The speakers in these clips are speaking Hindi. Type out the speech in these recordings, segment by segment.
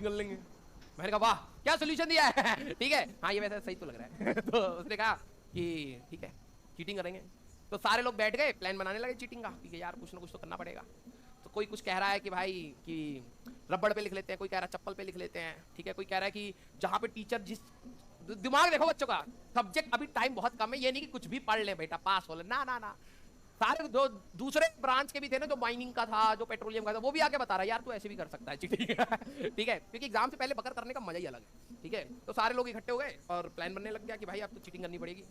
चीटिंग कर लेंगे। मैंने कहा वाह क्या सोल्यूशन दिया है। ठीक है, हाँ ये वैसे सही तो लग रहा है। तो उसने कहा कि ठीक है चीटिंग करेंगे। तो सारे लोग बैठ गए, प्लान बनाने लगे चीटिंग का कि यार कुछ ना कुछ तो करना पड़ेगा। तो कोई कुछ कह रहा है कि भाई कि रबड़ पे लिख लेते हैं, कोई कह रहा है चप्पल पे लिख लेते हैं, ठीक है, कोई कह रहा है कि जहाँ पे टीचर जिस दिमाग देखो बच्चों का, सब्जेक्ट अभी टाइम बहुत कम है, ये नहीं कि कुछ भी पढ़ ले बेटा पास हो ले, ना ना ना। सारे जो दूसरे ब्रांच के भी थे ना, जो माइनिंग का था, जो पेट्रोलियम का था, वो भी आके बता रहा है यार तू ऐसे भी कर सकता है चीटिंग। ठीक है, क्योंकि एग्जाम से पहले बकर करने का मजा ही अलग है। ठीक है, तो सारे लोग इकट्ठे हो गए और प्लान बनने लग गया कि भाई अब तो चीटिंग करनी पड़ेगी।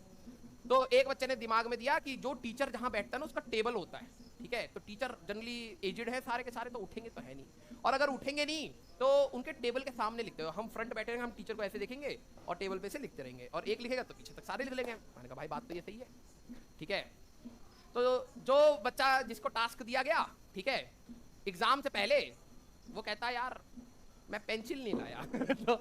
तो एक बच्चे ने दिमाग में दिया कि जो टीचर जहां बैठता है ना उसका टेबल होता है। ठीक है, तो टीचर जनरली एजेड है सारे के सारे, तो उठेंगे तो है नहीं, और अगर उठेंगे नहीं तो उनके टेबल के सामने लिखते हो, हम फ्रंट बैठे रहेंगे, हम टीचर को ऐसे देखेंगे और टेबल पे से लिखते रहेंगे, और एक लिखेगा तो पीछे तक सारे लिख लेंगे। मैंने कहा भाई बात तो ये सही है। ठीक है, तो जो बच्चा जिसको टास्क दिया गया, ठीक है, एग्जाम से पहले वो कहता है यार मैं पेंसिल नहीं लाया। तो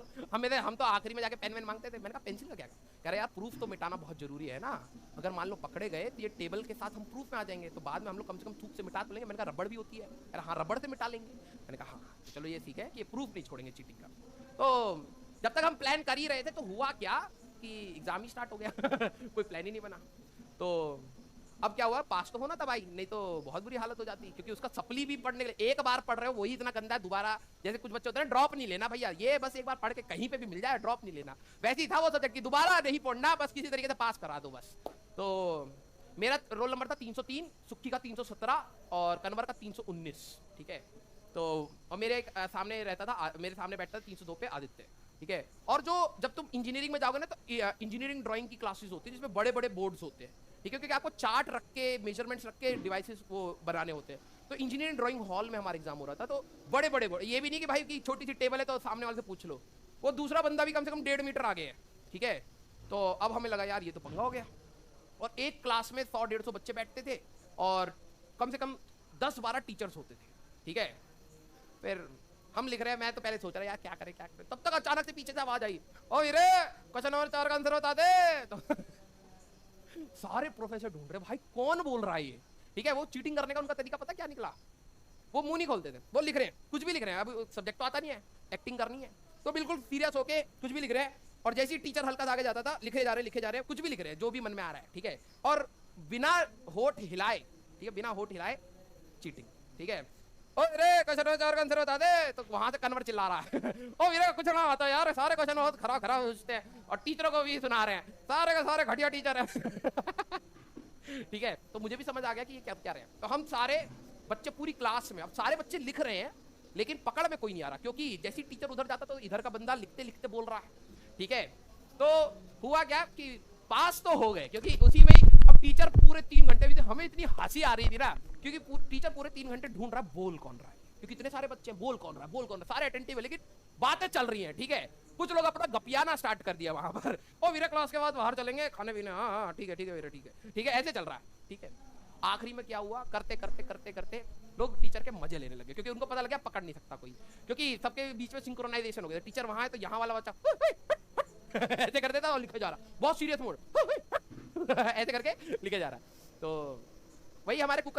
हम तो आखिरी में जाके पेन वेन मांगते थे। मैंने कहा पेंसिल का क्या, कह रहे यार प्रूफ तो मिटाना बहुत जरूरी है ना, अगर मान लो पकड़े गए तो ये टेबल के साथ हम प्रूफ में आ जाएंगे, तो बाद में हम लोग कम से कम थूक से मिटा तो लेंगे। मैंने कहा रबड़ भी होती है, अरे हाँ रबड़ से मिटा लेंगे। मैंने कहा हाँ तो चलो ये ठीक है कि ये प्रूफ नहीं छोड़ेंगे चीटिंग का। तो जब तक हम प्लान कर ही रहे थे तो हुआ क्या कि एग्जाम ही स्टार्ट हो गया। कोई प्लान ही नहीं बना। तो अब क्या हुआ, पास तो होना था भाई, नहीं तो बहुत बुरी हालत हो जाती, क्योंकि उसका सप्ली भी पढ़ने के लिए एक बार पढ़ रहे हो वही इतना गंदा है, दोबारा जैसे कुछ बच्चे होते हैं ड्रॉप नहीं लेना भैया, ये बस एक बार पढ़ के कहीं पे भी मिल जाए ड्रॉप नहीं लेना, वैसे ही था वो सब्जेक्ट की, दोबारा नहीं पढ़ना, बस किसी तरीके से पास करा दो बस। तो मेरा रोल नंबर था 303, सुक्की का 317 और कन्वर का 319। ठीक है, तो और मेरे एक सामने रहता था, मेरे सामने बैठता था 302 पे आदित्य। ठीक है, और जो जब तुम इंजीनियरिंग में जाओगे ना तो इंजीनियरिंग ड्राइंग की क्लासेस होती है जिसमें बड़े बड़े बोर्ड्स होते हैं। ठीक है, क्योंकि आपको चार्ट रख के मेजरमेंट्स रख के डिवाइसेस वो बनाने होते हैं। तो इंजीनियरिंग ड्राइंग हॉल में हमारा एग्जाम हो रहा था, तो बड़े बड़े बोर्ड, ये भी नहीं कि भाई की छोटी सी टेबल है तो सामने वाले से पूछ लो, वो दूसरा बंदा भी कम से कम 1.5 मीटर आगे है। ठीक है, तो अब हमें लगा यार ये तो पंगा हो गया, और एक क्लास में 100-150 बच्चे बैठते थे और कम से कम 10-12 टीचर्स होते थे। ठीक है, फिर हम लिख रहे हैं, मैं तो पहले सोच रहा यार क्या करें क्या करें, तब तक अचानक से पीछे से आवाज आई, ओ वीरे क्वेश्चन नंबर 4 का आंसर बता दे। तो सारे प्रोफेसर ढूंढ रहे भाई कौन बोल रहा है ये। ठीक है, वो चीटिंग करने का उनका तरीका पता क्या निकला, वो मुंह नहीं खोलते थे, वो लिख रहे हैं कुछ भी लिख रहे हैं, अब सब्जेक्ट तो आता नहीं है, एक्टिंग करनी है, तो बिल्कुल सीरियस होके कुछ भी लिख रहे हैं, और जैसे ही टीचर हल्का आगे जाता था लिखे जा रहे हैं, कुछ भी लिख रहे हैं जो भी मन में आ रहा है। ठीक है, और बिना होठ हिलाए, ठीक है, बिना होठ हिलाए चीटिंग। ठीक है, ओ रे क्वेश्चन नंबर 4 का आंसर बता दे, तो वहां से कन्वर चिल्ला रहा है, ओ वीरे कुछ ना आता यार, सारे क्वेश्चन बहुत खराब खराब पूछते हैं, और टीचरों को भी सुना रहे हैं, सारे के सारे घटिया टीचर है। ठीक है, तो मुझे भी समझ आ गया कि ये क्या क्या रहे हैं। तो हम सारे बच्चे पूरी क्लास में, अब सारे बच्चे लिख रहे हैं लेकिन पकड़ में कोई नहीं आ रहा, क्योंकि जैसे टीचर उधर जाता तो इधर का बंदा लिखते लिखते बोल रहा है। ठीक है, तो हुआ क्या कि पास तो हो गए, क्योंकि उसी में अब टीचर पूरे 3 घंटे भी थे, हमें इतनी हंसी आ रही थी ना, क्योंकि टीचर पूरे 3 घंटे ढूंढ रहा है बोल कौन रहा है, क्योंकि इतने सारे बच्चे बोल कौन रहा है, बोल कौन रहा है, सारे अटेंटिव है, लेकिन बातें चल रही हैं। ठीक है, कुछ लोग अपना गपियाना स्टार्ट कर दिया वहां पर, ओ वीरे क्लास के बाद बाहर चलेंगे खाने पीने, हाँ हाँ ठीक है वीरे ठीक है, ठीक है, ऐसे चल रहा है। ठीक है, आखिरी में क्या हुआ, करते करते करते करते लोग टीचर के मजे लेने लगे, क्योंकि उनको पता लग गया पकड़ नहीं सकता कोई, क्योंकि सबके बीच में सिंक्रोनाइजेशन हो गया, टीचर वहां है तो यहाँ वाला बच्चा ऐसे कर देता और लिखा जा रहा, बहुत सीरियस मोड ऐसे करके लिखे जा रहा। तो वही हमारे कुकर